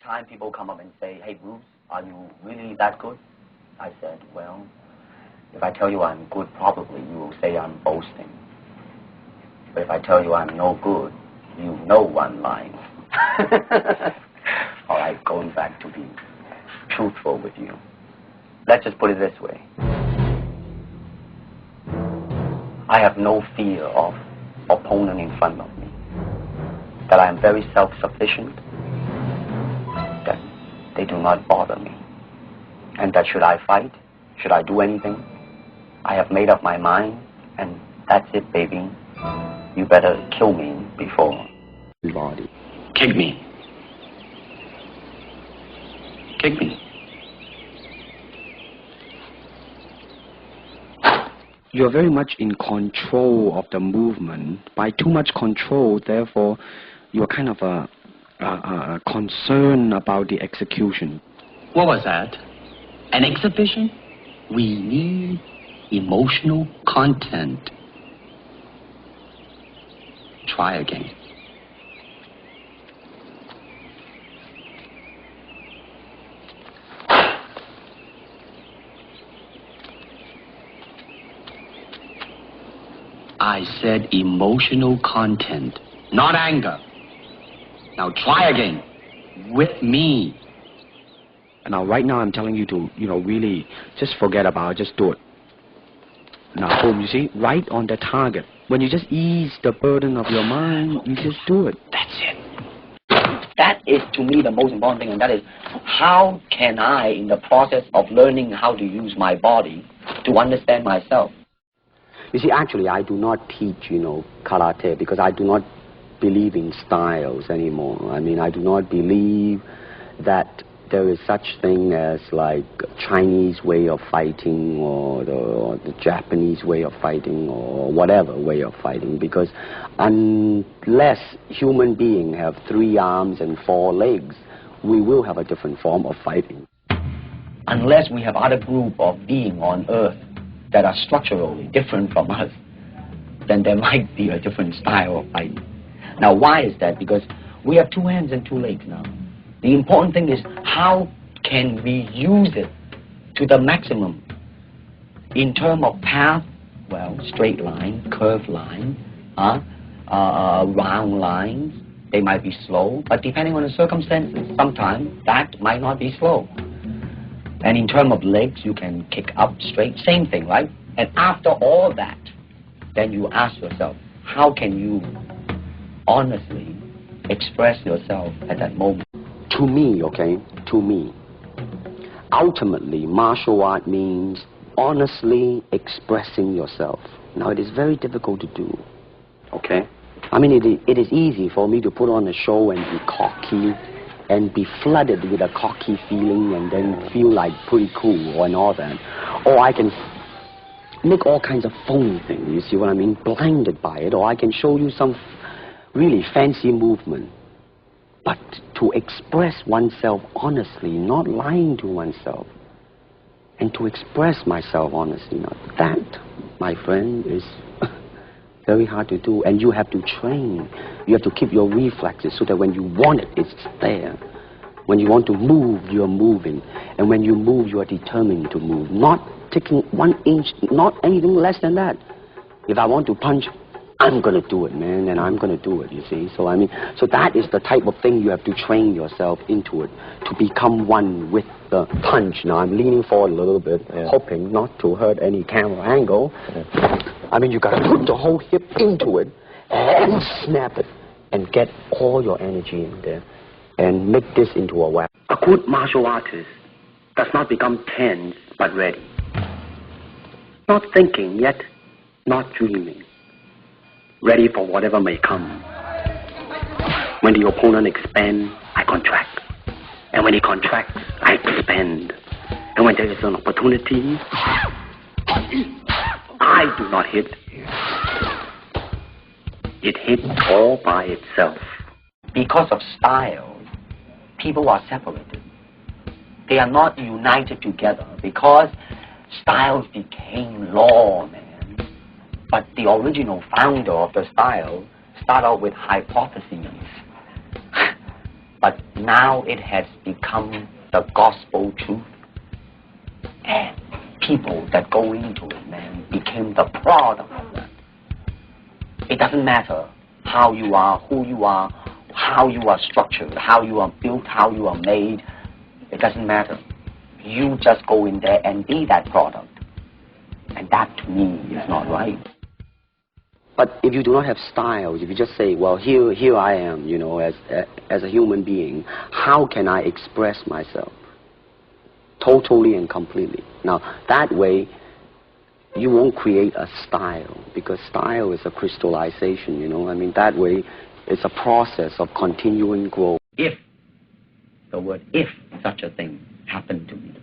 time people come up and say, hey, Bruce, are you really that good? I said, well, if I tell you I'm good, probably you will say I'm boasting. But if I tell you I'm no good, you know I'm lying. All right, going back to be truthful with you. Let's just put it this way. I have no fear of opponent in front of me. That I am very self-sufficient. That they do not bother me. And that should I fight, should I do anything, I have made up my mind, and that's it, baby. You better kill me before body. Kick me. Kick me. You're very much in control of the movement. By too much control, therefore, you're kind of concerned about the execution. What was that? An exhibition? We need emotional content. Try again. I said emotional content, not anger. Now try again, with me. Now, right now, I'm telling you to, really just forget about it, just do it. Now, boom, you see, right on the target. When you just ease the burden of your mind, you just do it. That's it. That is, to me, the most important thing, and that is, how can I, in the process of learning how to use my body, to understand myself? You see, actually, I do not teach, karate, because I do not believe in styles anymore. I mean, I do not believe that there is such thing as like Chinese way of fighting or the Japanese way of fighting or whatever way of fighting, because unless human beings have 3 arms and 4 legs, we will have a different form of fighting. Unless we have other group of beings on earth that are structurally different from us, then there might be a different style of fighting. Now, why is that? Because we have 2 hands and 2 legs now. The important thing is, how can we use it to the maximum? In terms of path, well, straight line, curved line, round lines, they might be slow, but depending on the circumstances, sometimes that might not be slow. And in terms of legs, you can kick up straight, same thing, right? And after all that, then you ask yourself, how can you honestly express yourself at that moment? To me, okay, to me, ultimately, martial art means honestly expressing yourself. Now, it is very difficult to do, okay? I mean, it is easy for me to put on a show and be cocky and be flooded with a cocky feeling and then feel like pretty cool and all that. Or I can make all kinds of phony things, you see what I mean, blinded by it. Or I can show you some really fancy movement. But to express oneself honestly, not lying to oneself, and to express myself honestly, now that, my friend, is very hard to do. And you have to train. You have to keep your reflexes so that when you want it, it's there. When you want to move, you're moving. And when you move, you are determined to move. Not taking 1 inch, not anything less than that. If I want to punch, I'm going to do it, man, and I'm going to do it, you see. So, I mean, so that is the type of thing you have to train yourself into it, to become one with the punch. Now, I'm leaning forward a little bit, hoping not to hurt any camera angle. I mean, you got to put the whole hip into it and snap it and get all your energy in there and make this into a weapon. A good martial artist does not become tense, but ready. Not thinking, yet not dreaming. Ready for whatever may come. When the opponent expands, I contract. And when he contracts, I expand. And when there is an opportunity, I do not hit. It hits all by itself. Because of style, people are separated. They are not united together because styles became law, man. But the original founder of the style started out with hypotheses. But Now it has become the gospel truth. And people that go into it, man, became the product of that. It doesn't matter how you are, who you are, how you are structured, how you are built, how you are made. It doesn't matter. You just go in there and be that product. And that, to me, is not right. But if you do not have style, if you just say, well, here I am, you know, as a human being, how can I express myself? Totally and completely. Now, that way, you won't create a style, because style is a crystallization, you know. I mean, that way, it's a process of continuing growth. If, the word if, such a thing happened to me.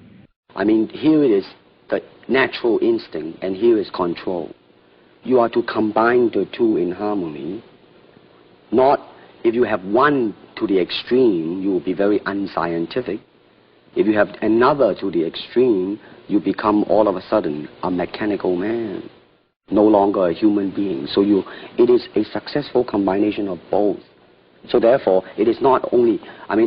I mean, here it is the natural instinct, and here is control. You are to combine the two in harmony. Not, if you have one to the extreme, you will be very unscientific. If you have another to the extreme, you become all of a sudden a mechanical man, no longer a human being. So it is a successful combination of both. So therefore, it is not only,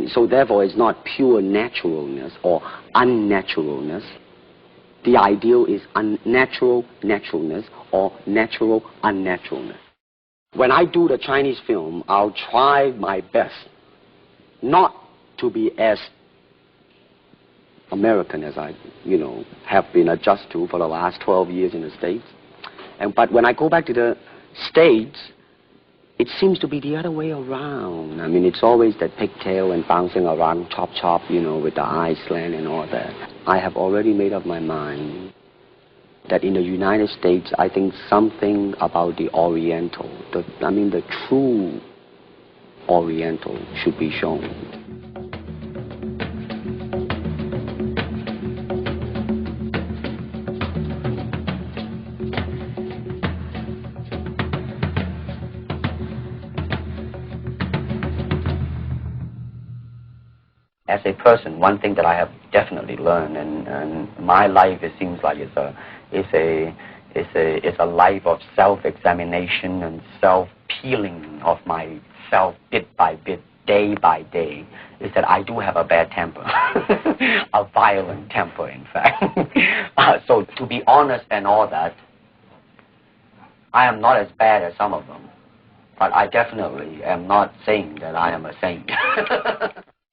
so therefore it's not pure naturalness or unnaturalness. The ideal is unnatural naturalness or natural unnaturalness. When I do the Chinese film, I'll try my best not to be as American as I, have been adjusted to for the last 12 years in the States. But when I go back to the States, it seems to be the other way around. I mean, it's always that pigtail and bouncing around, chop, with the eyes slant and all that. I have already made up my mind that in the United States, I think something about the Oriental, the true Oriental should be shown. As a person, one thing that I have definitely learned, and my life, it seems like it's a life of self-examination and self-peeling of myself bit by bit, day by day, is that I do have a bad temper, a violent temper, in fact. So to be honest and all that, I am not as bad as some of them, but I definitely am not saying that I am a saint.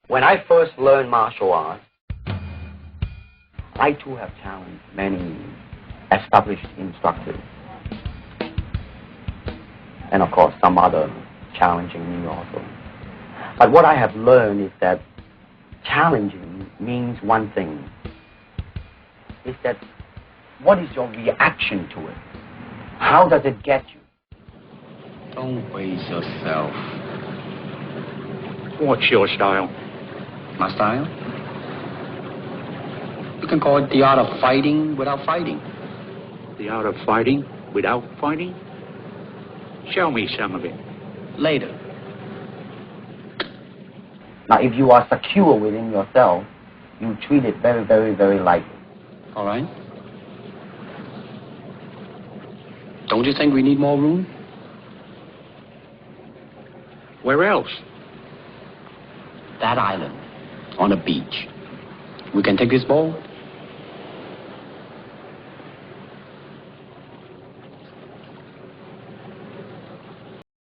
When I first learned martial arts, I too have challenged many established instructors. And of course, some other challenging me also. But what I have learned is that challenging means one thing, is that what is your reaction to it? How does it get you? Don't waste yourself. What's your style? My style? You can call it the art of fighting without fighting. The art of fighting without fighting? Show me some of it. Later. Now, if you are secure within yourself, you treat it very, very, very lightly. All right. Don't you think we need more room? Where else? That island, on a beach. We can take this boat